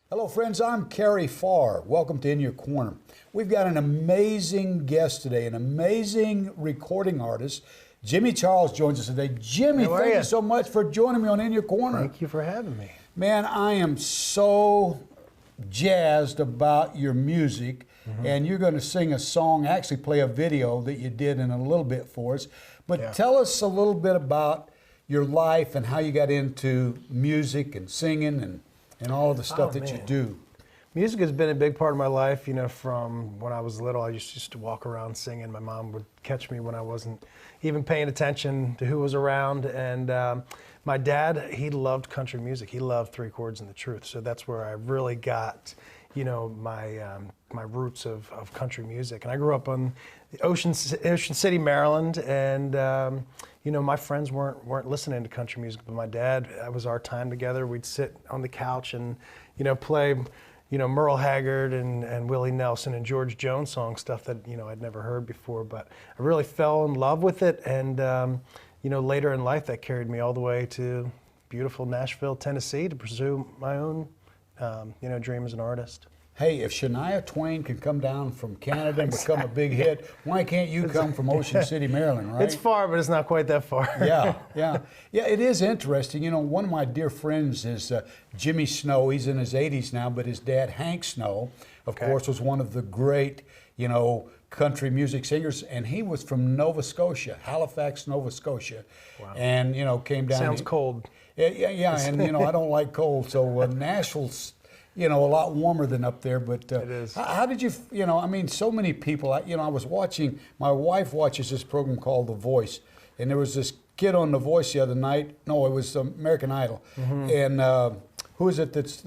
Hello, friends. I'm Kerry Pharr. Welcome to In Your Corner. We've got an amazing guest today, an amazing recording artist. Jimmy Charles joins us today. Jimmy, thank you so much for joining me on In Your Corner. Thank you for having me. Man, I am so jazzed about your music, and you're going to sing a song, actually play a video that you did in a little bit for us. But tell us a little bit about your life and how you got into music and singing and all of the stuff that you do. Music has been a big part of my life, you know, from when I was little. I used to walk around singing. My mom would catch me when I wasn't even paying attention to who was around. And my dad, he loved country music. He loved Three Chords and the Truth. So that's where I really got, you know, my roots of country music. And I grew up on Ocean City, Maryland, and you know, my friends weren't listening to country music, but my dad, that was our time together. We'd sit on the couch and, you know, play, you know, Merle Haggard and Willie Nelson and George Jones songs, stuff that, you know, I'd never heard before. But I really fell in love with it, and you know, later in life, that carried me all the way to beautiful Nashville, Tennessee, to pursue my own, you know, dream as an artist. Hey, if Shania Twain can come down from Canada and become a big hit, why can't you come from Ocean City, Maryland, right? It's far, but it's not quite that far. Yeah, it is interesting. You know, one of my dear friends is Jimmy Snow. He's in his 80s now, but his dad, Hank Snow, of course, was one of the great, you know, country music singers, and he was from Nova Scotia, Halifax, Nova Scotia. Wow. And, you know, came down. Sounds cold. Yeah, and, you know, I don't like cold, so Nashville's, you know, a lot warmer than up there, but it is. How did you, you know, I mean, so many people, you know, I was watching, my wife watches this program called The Voice, and there was this kid on The Voice the other night, no, it was American Idol, and who is it that's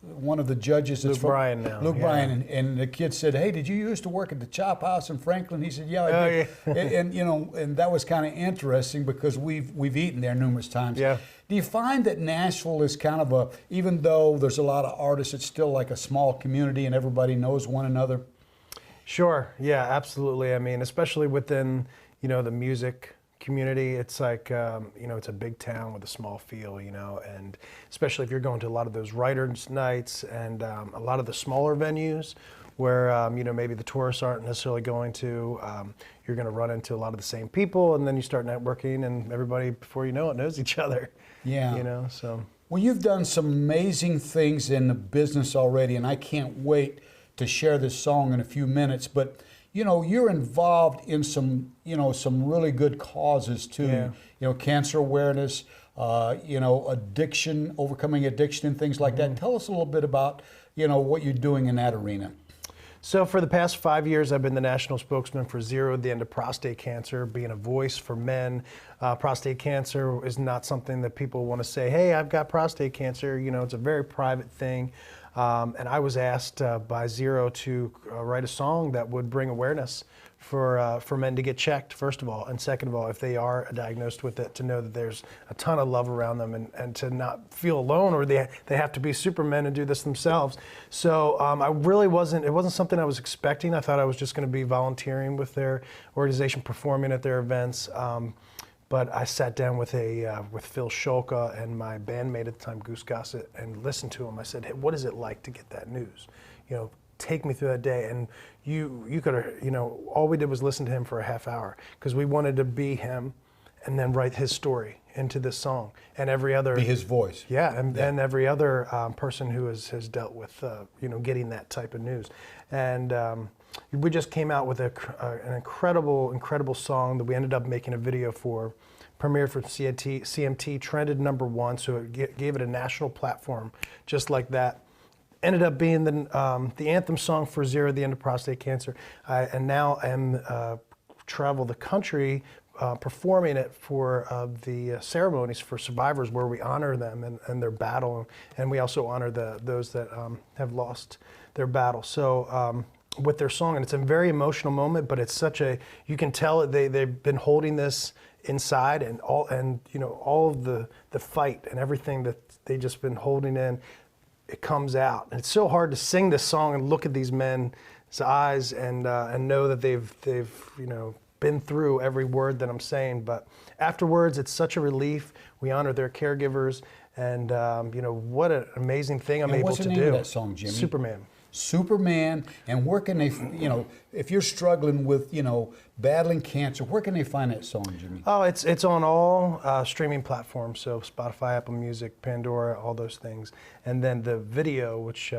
one of the judges? Luke Bryan now. Luke Bryan, and the kid said, hey, did you used to work at the Chop House in Franklin? He said, yeah, I did. And, you know, and that was kind of interesting because we've eaten there numerous times. Yeah. Do you find that Nashville is kind of even though there's a lot of artists, it's still like a small community and everybody knows one another? Sure, yeah, absolutely. I mean, especially within, you know, the music community, it's like, you know, it's a big town with a small feel, you know, and especially if you're going to a lot of those writers' nights and a lot of the smaller venues where, you know, maybe the tourists aren't necessarily going to, you're going to run into a lot of the same people, and then you start networking, and everybody, before you know it, knows each other. Yeah. You know, so. Well, you've done some amazing things in the business already, and I can't wait to share this song in a few minutes, but you know, you're involved in some, you know, some really good causes too. Yeah. You know, cancer awareness, you know, addiction, overcoming addiction and things like that. Tell us a little bit about, you know, what you're doing in that arena. So for the past 5 years, I've been the national spokesman for Zero, the end of prostate cancer, being a voice for men. Prostate cancer is not something that people want to say, hey, I've got prostate cancer. You know, it's a very private thing. And I was asked by Zero to write a song that would bring awareness for men to get checked, first of all, and second of all, if they are diagnosed with it, to know that there's a ton of love around them, and to not feel alone, or they have to be supermen and do this themselves. So I really wasn't, it wasn't something I was expecting. I thought I was just going to be volunteering with their organization, performing at their events. But I sat down with Phil Scholka and my bandmate at the time, Goose Gossett, and listened to him. I said, hey, what is it like to get that news? You know, take me through that day. And you could have, you know, all we did was listen to him for a half hour, because we wanted to be him and then write his story into this song. And every other... Be his voice. Yeah, and every other person who has dealt with, you know, getting that type of news. And we just came out with an incredible song that we ended up making a video for, premiered for CMT, trended #1, so it gave it a national platform, just like that. Ended up being the anthem song for Zero, the end of prostate cancer. And now I'm travel the country performing it for the ceremonies for survivors, where we honor them and their battle, and we also honor those that have lost their battle. So with their song, and it's a very emotional moment, but it's such a, you can tell they've been holding this inside, and you know, all of the fight and everything that they just been holding in, it comes out. And it's so hard to sing this song and look at these men's eyes and know that they've you know, been through every word that I'm saying, but afterwards, it's such a relief. We honor their caregivers, and you know, what an amazing thing I'm able what's to the do. name of that song, Jimmy? Superman. Superman. And where can they, you know, if you're struggling with, you know, battling cancer, where can they find that song, Jimmy? Oh, it's on all streaming platforms, so Spotify, Apple Music, Pandora, all those things. And then the video, which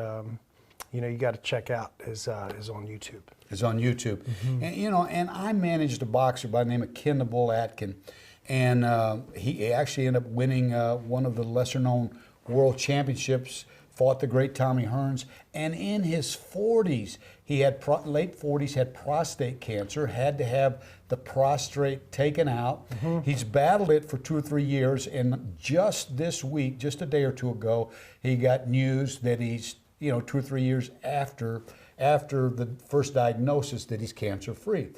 you know, you got to check out, is on YouTube. It's on YouTube. And you know, and I managed a boxer by the name of Ken the Bull Atkin, and he actually ended up winning one of the lesser-known world championships. Fought the great Tommy Hearns, and in his 40s, he had late 40s, had prostate cancer, had to have the prostate taken out. He's battled it for 2 or 3 years, and just this week, just a day or two ago, he got news that he's, you know, 2 or 3 years after the first diagnosis, that he's cancer-free.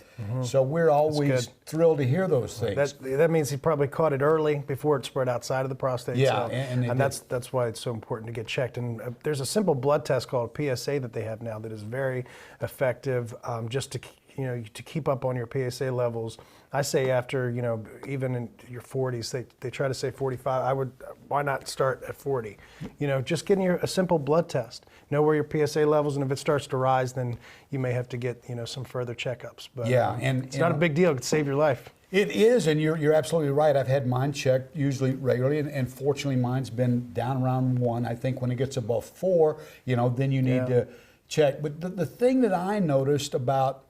So we're always thrilled to hear those things. That means he probably caught it early before it spread outside of the prostate. Yeah, so, and that's why it's so important to get checked. And there's a simple blood test called PSA that they have now that is very effective, just to, you know, to keep up on your PSA levels. I say after, you know, even in your 40s, they try to say 45. Why not start at 40? You know, just getting a simple blood test. Know where your PSA levels, and if it starts to rise, then you may have to get, you know, some further checkups. But yeah, and it's not a big deal. It could save your life. It is, and you're absolutely right. I've had mine checked usually regularly, and fortunately mine's been down around 1. I think when it gets above 4, you know, then you need to check. But the thing that I noticed about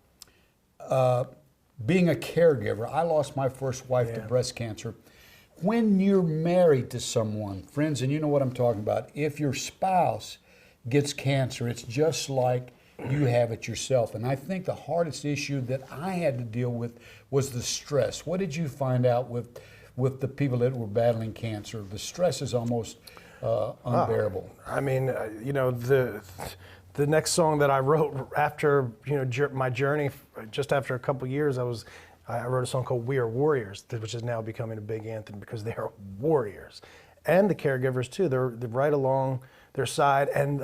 being a caregiver, I lost my first wife to breast cancer. When you're married to someone, friends, and you know what I'm talking about, if your spouse gets cancer, it's just like you have it yourself. And I think the hardest issue that I had to deal with was the stress. What did you find out with the people that were battling cancer? The stress is almost unbearable. I mean, you know, the next song that I wrote after, you know, my journey, just after a couple years, I wrote a song called "We Are Warriors," which is now becoming a big anthem because they are warriors, and the caregivers too. They're right along their side, and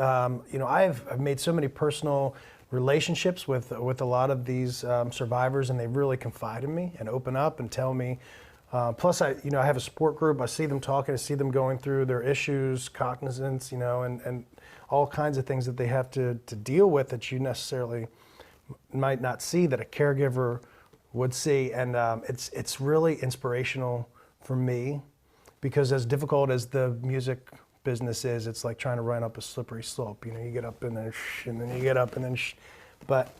you know, I've made so many personal relationships with a lot of these survivors, and they really confide in me and open up and tell me. Plus, I have a support group. I see them talking. I see them going through their issues, cognizance, you know, and all kinds of things that they have to deal with that you necessarily might not see that a caregiver would see. And it's really inspirational for me, because as difficult as the music business is, it's like trying to run up a slippery slope. You know, you get up and then and then you get up and then But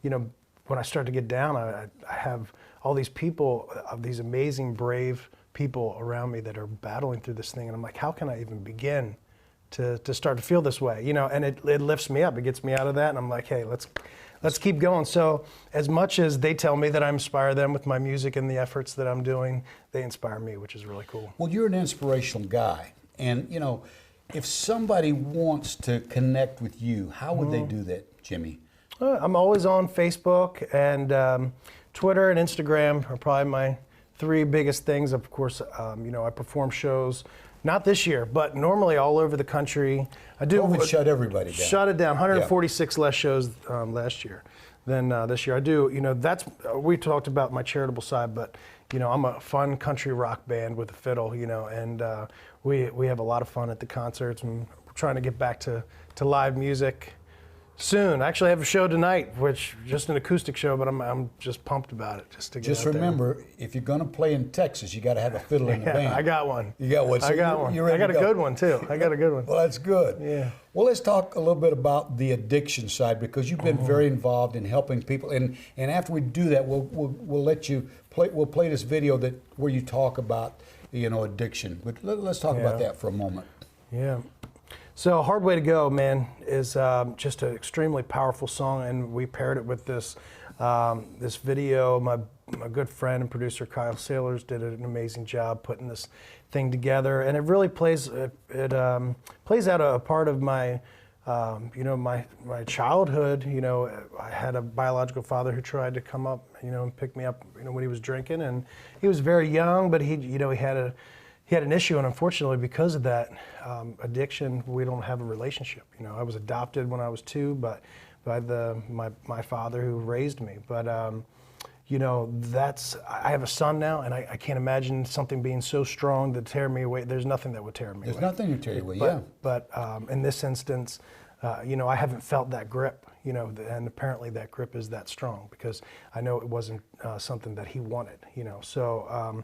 you know, when I start to get down, I have all these people, these amazing, brave people around me that are battling through this thing, and I'm like, how can I even begin to start to feel this way? You know, and it lifts me up. It gets me out of that, and I'm like, hey, let's keep going. So as much as they tell me that I inspire them with my music and the efforts that I'm doing, they inspire me, which is really cool. Well, you're an inspirational guy, and you know, if somebody wants to connect with you, how would they do that, Jimmy? I'm always on Facebook, and Twitter and Instagram are probably my 3 biggest things. Of course, you know, I perform shows, not this year, but normally all over the country. I do. COVID shut everybody down. Shut it down. 146 less shows last year than this year. I do. You know, we talked about my charitable side, but you know, I'm a fun country rock band with a fiddle. You know, and we have a lot of fun at the concerts, and we're trying to get back to live music soon. I actually have a show tonight, which just an acoustic show, but I'm just pumped about it. Just remember, if you're going to play in Texas, you got to have a fiddle in the band. I got one. You got one. So I got one. I got a good one too. I got a good one. Well, that's good. Yeah. Well, let's talk a little bit about the addiction side, because you've been very involved in helping people. And after we do that, we'll let you play. We'll play this video where you talk about, you know, addiction. But let's talk about that for a moment. Yeah. So "Hard Way to Go," man, is just an extremely powerful song, and we paired it with this this video. My good friend and producer Kyle Saylors did an amazing job putting this thing together, and it really plays out a part of my you know, my childhood. You know, I had a biological father who tried to come up, you know, and pick me up, you know, when he was drinking, and he was very young, but he had an issue, and unfortunately, because of that addiction, we don't have a relationship. You know, I was adopted when I was 2, but by my father who raised me. But you know, I have a son now, and I can't imagine something being so strong to tear me away. There's nothing that would tear me away. There's nothing to tear you away, yeah. But in this instance, you know, I haven't felt that grip, you know, and apparently that grip is that strong, because I know it wasn't something that he wanted, you know. So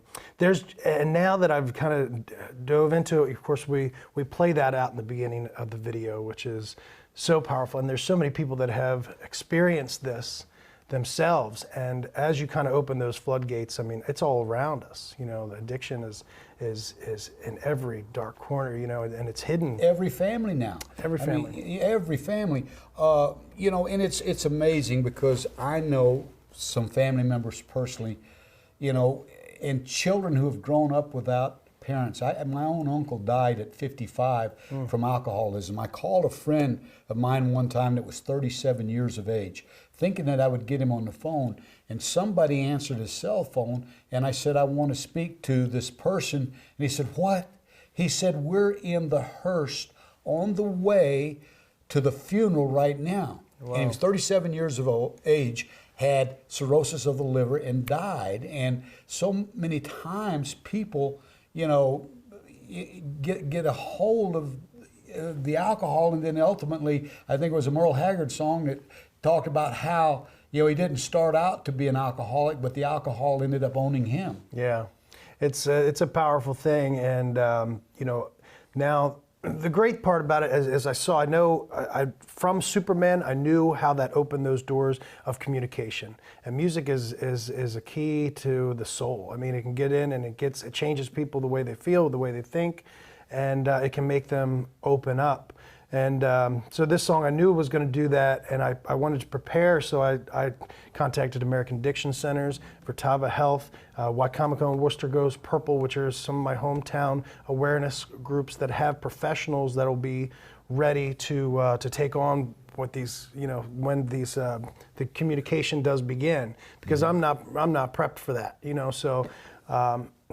and now that I've kind of dove into it, of course, we play that out in the beginning of the video, which is so powerful. And there's so many people that have experienced this themselves, and as you kind of open those floodgates, I mean, it's all around us. You know, the addiction is in every dark corner, you know, and it's hidden. Every family now. Every family. I mean, every family. You know, and it's amazing, because I know some family members personally, you know, and children who have grown up without parents. My own uncle died at 55 from alcoholism. I called a friend of mine one time that was 37 years of age, thinking that I would get him on the phone, and somebody answered his cell phone, and I said, I want to speak to this person. And he said, what? He said, we're in the hearse on the way to the funeral right now. Wow. And he was 37 years of age, had cirrhosis of the liver, and died. And so many times people, you know, get a hold of the alcohol, and then ultimately, I think it was a Merle Haggard song that talked about how, you know, he didn't start out to be an alcoholic, but the alcohol ended up owning him. Yeah, it's a powerful thing, and you know, now the great part about it, as I saw, I from Superman, I knew how that opened those doors of communication. And music is a key to the soul. I mean, it can get in, and it changes people, the way they feel, the way they think, and it can make them open up. And so this song, I knew was going to do that, and I wanted to prepare, so I contacted American Addiction Centers, Vertava Health, Wycomico and Worcester Goes Purple, which are some of my hometown awareness groups that have professionals that will be ready to take on what these, you know, when these the communication does begin, because I'm not prepped for that, you know. So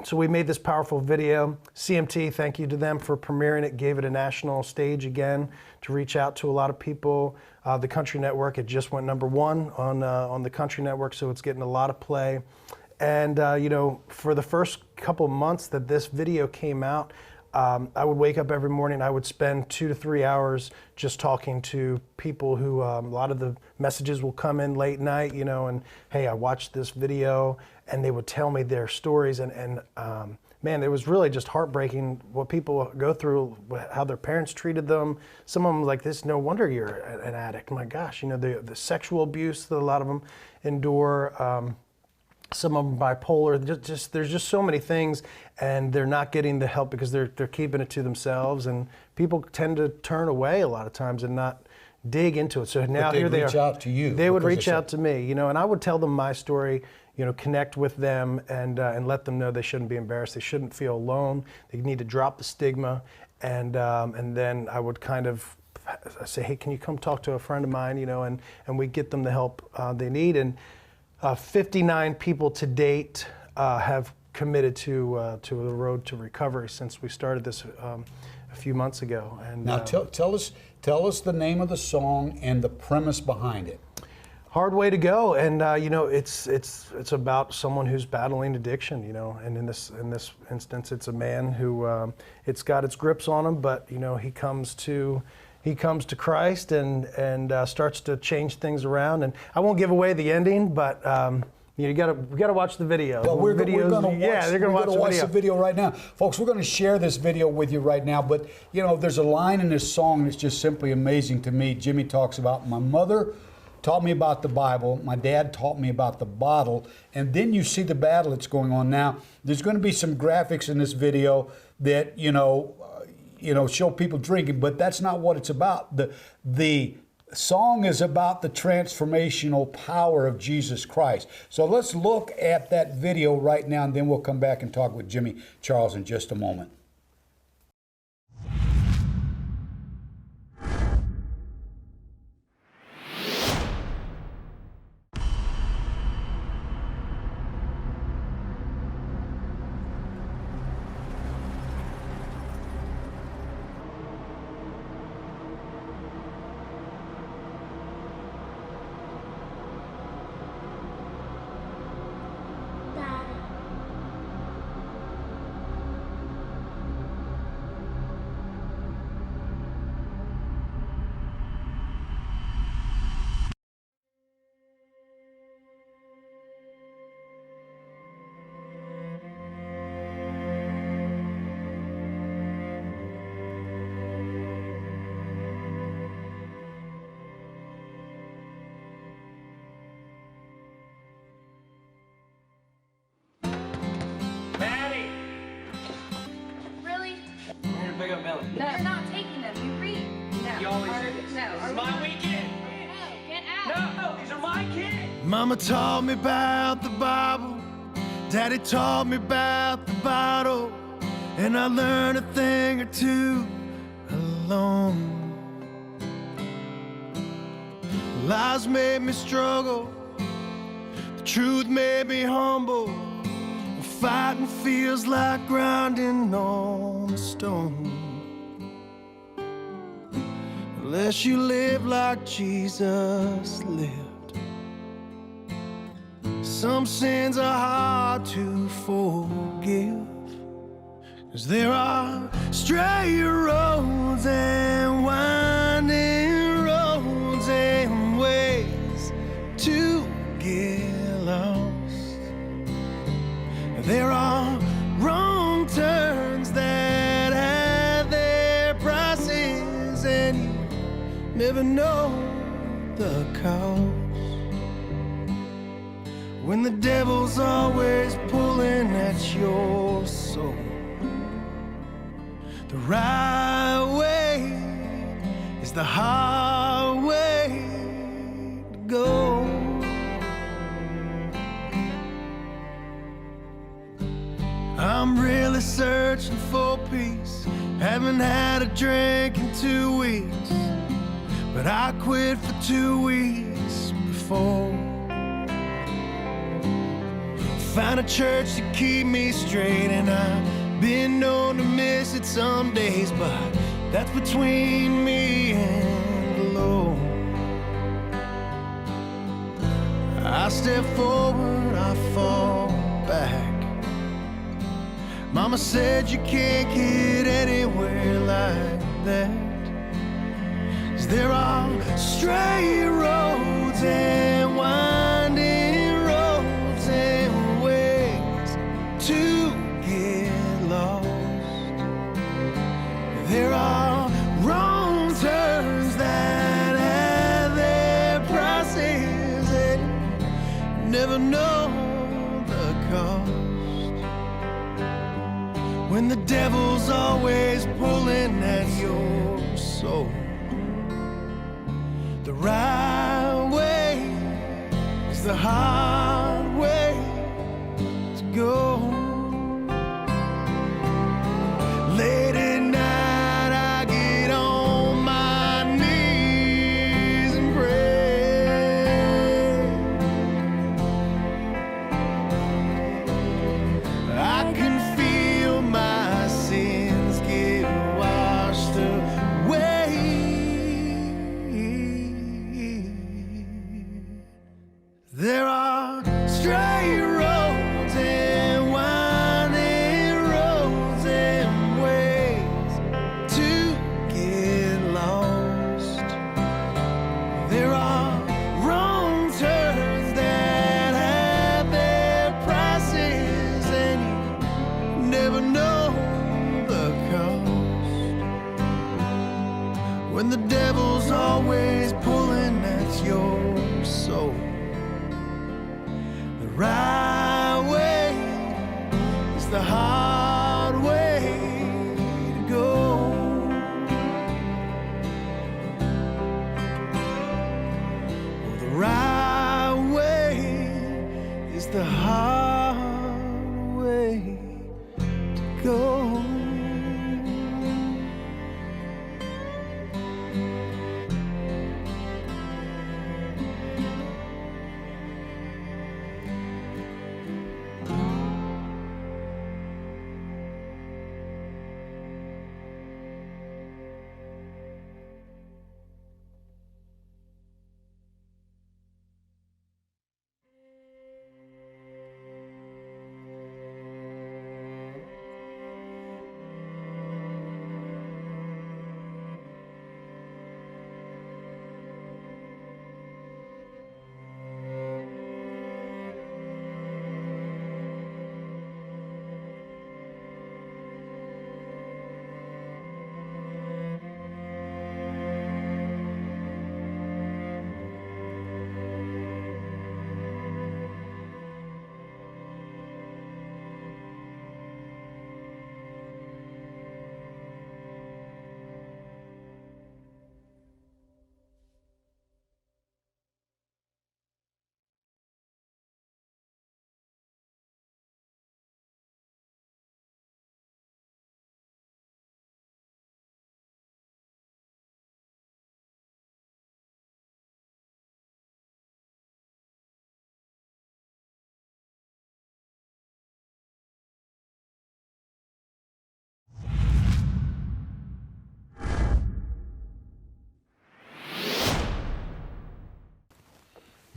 so we made this powerful video. CMT, thank you to them for premiering it, gave it a national stage again to reach out to a lot of people. The Country Network, it just went #1 on the Country Network, so it's getting a lot of play. And you know, for the first couple months that this video came out, I would wake up every morning, I would spend 2 to 3 hours just talking to people who, a lot of the messages will come in late night, you know, and hey, I watched this video, and they would tell me their stories, and man, it was really just heartbreaking what people go through, how their parents treated them. Some of them like this, no wonder you're an addict. My gosh, you know, the sexual abuse that a lot of them endure. Some of them bipolar. There's just so many things, and they're not getting the help because they're keeping it to themselves, and people tend to turn away a lot of times and not dig into it. So now here they are. Reach out to you. They would reach out to me, you know, and I would tell them my story, you know, connect with them, and let them know they shouldn't be embarrassed. They shouldn't feel alone. They need to drop the stigma, and then I would kind of say, hey, can you come talk to a friend of mine, you know, and we get them the help they need. And 59 people to date have committed to the road to recovery since we started this a few months ago. And now tell us the name of the song and the premise behind it. Hard Way to Go, and you know, it's about someone who's battling addiction, you know, and in this instance, it's a man who it's got its grips on him, but you know, he comes to Christ and starts to change things around. And I won't give away the ending, but you gotta watch the video. Well, we're going to watch the video right now, folks. We're going to share this video with you right now. But you know, there's a line in this song that's just simply amazing to me. Jimmy talks about, my mother taught me about the Bible, my dad taught me about the bottle, and then you see the battle that's going on now. There's going to be some graphics in this video that show people drinking, but that's not what it's about. The song is about the transformational power of Jesus Christ. So let's look at that video right now, and then we'll come back and talk with Jimmy Charles in just a moment. No. You're not taking them. You read. No. You always do this. No. This is my weekend. No. Get out. No, these are my kids. Mama taught me about the Bible. Daddy taught me about the bottle. And I learned a thing or two alone. Lies made me struggle. The truth made me humble. Fighting feels like grinding on a stone. Unless you live like Jesus lived. Some sins are hard to forgive. 'Cause there are straight roads and winding roads and ways to get lost. There are wrong turns that have their prices, and you never know the cost. When the devil's always pulling at your soul, the right way is the hard way to go. I'm really searching for peace. Haven't had a drink in 2 weeks, but I quit for 2 weeks before. Found a church to keep me straight, and I've been known to miss it some days, but that's between me and the Lord. I step forward, I fall back. Mama said you can't get anywhere like that. 'Cause there are straight roads and winding roads and ways to get lost. There are wrong turns that have their prices, and you never know the cost. When the devil's always pulling at your soul, the right way is the hard way to go. Late at night I get on my knees and pray. I can feel my sins get washed away. There are straight roads and winding roads and ways to get lost. There are wrong turns that have their prices, and you never know the cost. When the devil's always pulling at your soul, the right way is the hard way to go. Oh, the right way is the hard way to go.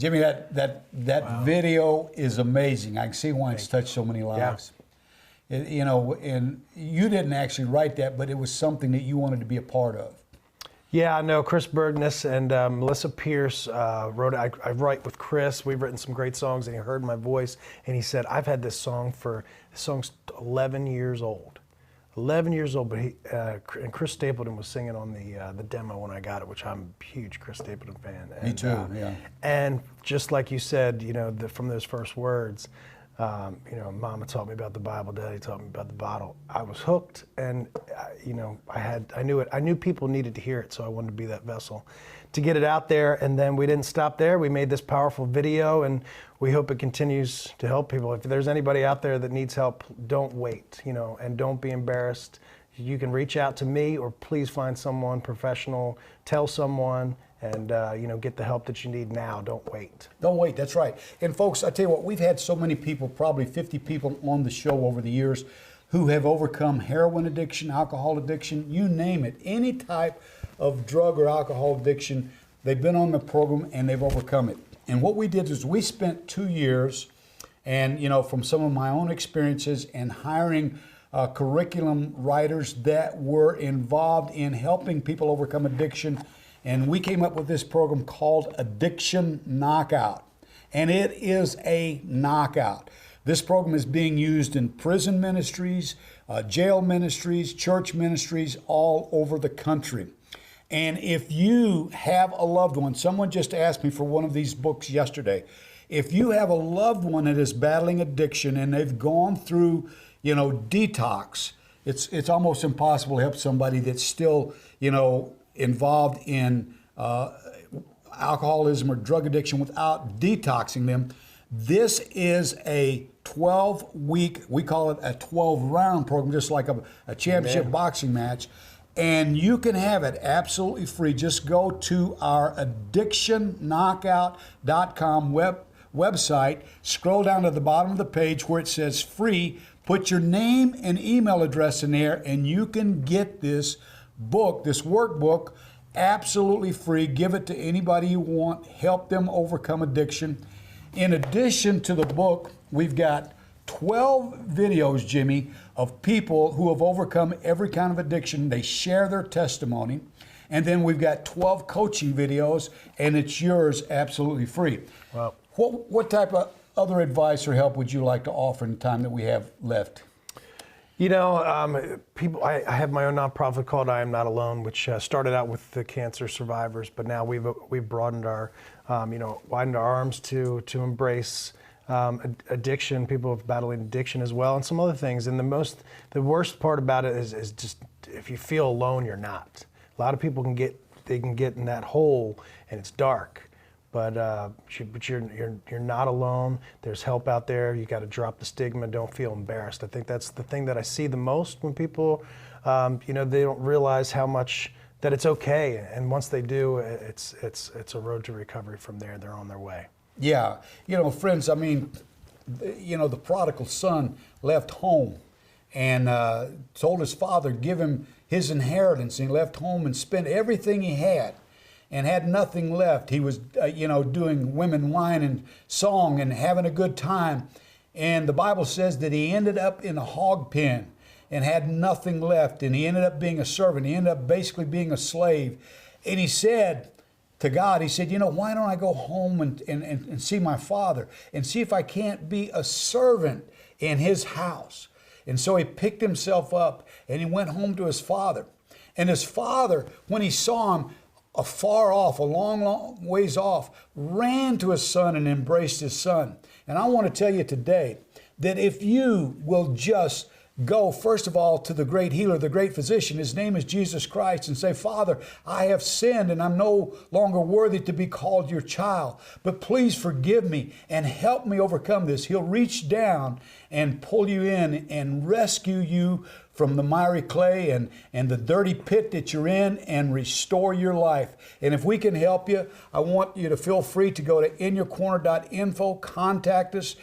Jimmy, that video is amazing. I can see why it's touched so many lives. You know, and you didn't actually write that, but it was something that you wanted to be a part of. Yeah, I know Chris Bergness and Melissa Pierce wrote it. I write with Chris. We've written some great songs, and he heard my voice, and he said, I've had this song's 11 years old. 11 years old, but and Chris Stapleton was singing on the demo when I got it, which I'm a huge Chris Stapleton fan. And, Me too, yeah. And just like you said, you know, from those first words, you know, Mama taught me about the Bible, Daddy taught me about the bottle. I was hooked, and you know, I knew it. I knew people needed to hear it, so I wanted to be that vessel to get it out there. And then we didn't stop there. We made this powerful video, and we hope it continues to help people. If there's anybody out there that needs help, don't wait, you know, and don't be embarrassed. You can reach out to me, or please find someone professional, tell someone, and you know, get the help that you need now. Don't wait. Don't wait, that's right. And folks, I tell you what, we've had so many people, probably 50 people on the show over the years, who have overcome heroin addiction, alcohol addiction, you name it. Any type of drug or alcohol addiction, they've been on the program and they've overcome it. And what we did is we spent 2 years, and you know, from some of my own experiences, and hiring curriculum writers that were involved in helping people overcome addiction. And we came up with this program called Addiction Knockout. And it is a knockout. This program is being used in prison ministries, jail ministries, church ministries all over the country. And if you have a loved one, someone just asked me for one of these books yesterday. If you have a loved one that is battling addiction and they've gone through, you know, detox, it's almost impossible to help somebody that's still, you know, involved in alcoholism or drug addiction without detoxing them. This is a 12-week, we call it a 12-round program, just like a championship boxing match. And you can have it absolutely free. Just go to our addictionknockout.com website, scroll down to the bottom of the page where it says free, put your name and email address in there, and you can get this book, this workbook, absolutely free. Give it to anybody you want. Help them overcome addiction. In addition to the book, we've got 12 videos, Jimmy, of people who have overcome every kind of addiction. They share their testimony. And then we've got 12 coaching videos, and it's yours absolutely free. Wow. What type of other advice or help would you like to offer in the time that we have left? You know, people. I have my own nonprofit called I Am Not Alone, which started out with the cancer survivors, but now we've broadened our, you know, widened our arms to embrace addiction, people battling addiction as well, and some other things. And the worst part about it is just if you feel alone, you're not. A lot of people can get in that hole, and it's dark. But you're not alone. There's help out there. You got to drop the stigma. Don't feel embarrassed. I think that's the thing that I see the most when people, you know, they don't realize how much that it's okay. And once they do, it's a road to recovery from there. They're on their way. Yeah, you know, friends. I mean, you know, the prodigal son left home and told his father give him his inheritance. And he left home and spent everything he had, and had nothing left. He was, you know, doing women, wine, and song and having a good time. And the Bible says that he ended up in a hog pen and had nothing left. And he ended up being a servant. He ended up basically being a slave. And he said to God, he said, you know, why don't I go home and see my father and see if I can't be a servant in his house? And so he picked himself up and he went home to his father. And his father, when he saw him, afar off, a long, long ways off, ran to his son and embraced his son. And I want to tell you today that if you will just go, first of all, to the great healer, the great physician, his name is Jesus Christ, and say, Father, I have sinned and I'm no longer worthy to be called your child, but please forgive me and help me overcome this. He'll reach down and pull you in and rescue you from the miry clay and the dirty pit that you're in and restore your life. And if we can help you, I want you to feel free to go to inyourcorner.info, contact us.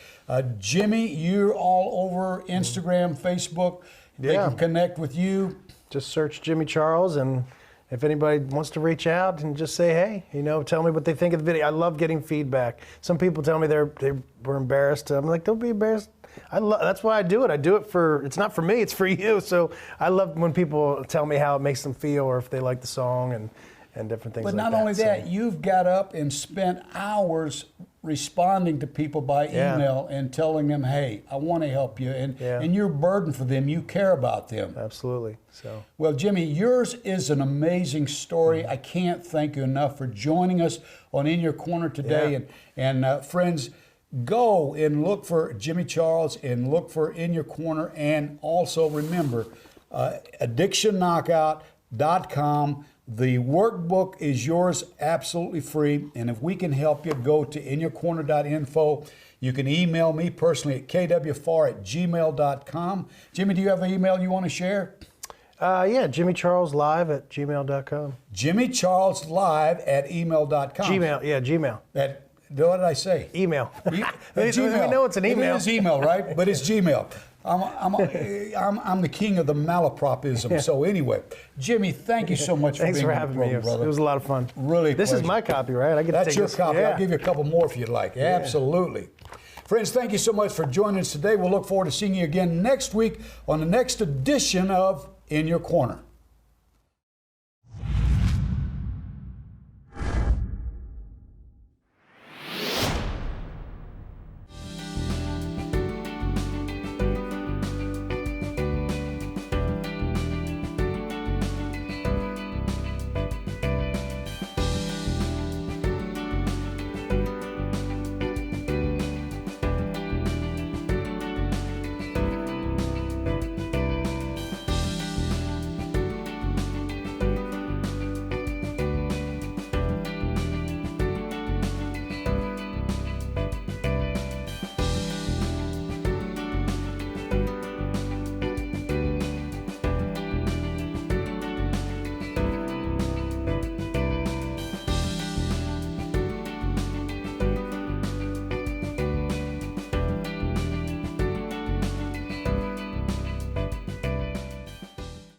Jimmy, you're all over Instagram, Facebook. They can connect with you. Just search Jimmy Charles and if anybody wants to reach out and just say, hey, you know, tell me what they think of the video. I love getting feedback. Some people tell me they were embarrassed. I'm like, don't be embarrassed. That's why I do it. I do it it's not for me, it's for you. So I love when people tell me how it makes them feel or if they like the song and different things like that. But not only that, you've got up and spent hours responding to people by email and telling them, hey, I want to help you. And you're a burden for them. You care about them. Absolutely. So. Well, Jimmy, yours is an amazing story. I can't thank you enough for joining us on In Your Corner today. And friends, go and look for Jimmy Charles and look for In Your Corner. And also remember, addictionknockout.com. The workbook is yours absolutely free. And if we can help you, go to inyourcorner.info. You can email me personally at kwpharr@gmail.com. Jimmy, do you have an email you want to share? JimmyCharlesLive@gmail.com. JimmyCharlesLive@email.com. Gmail, Gmail. What did I say? Email. Gmail. We know it's an email. It is email, right? But it's Gmail. I'm the king of the malapropism. Yeah. So anyway, Jimmy, thank you so much for Thanks being for on the having program, me. brother. It was a lot of fun. Really, this pleasure. is my copy, right? I get That's to take your this. copy. Yeah. I'll give you a couple more if you'd like. Yeah. Absolutely. Friends, thank you so much for joining us today. We'll look forward to seeing you again next week on the next edition of In Your Corner.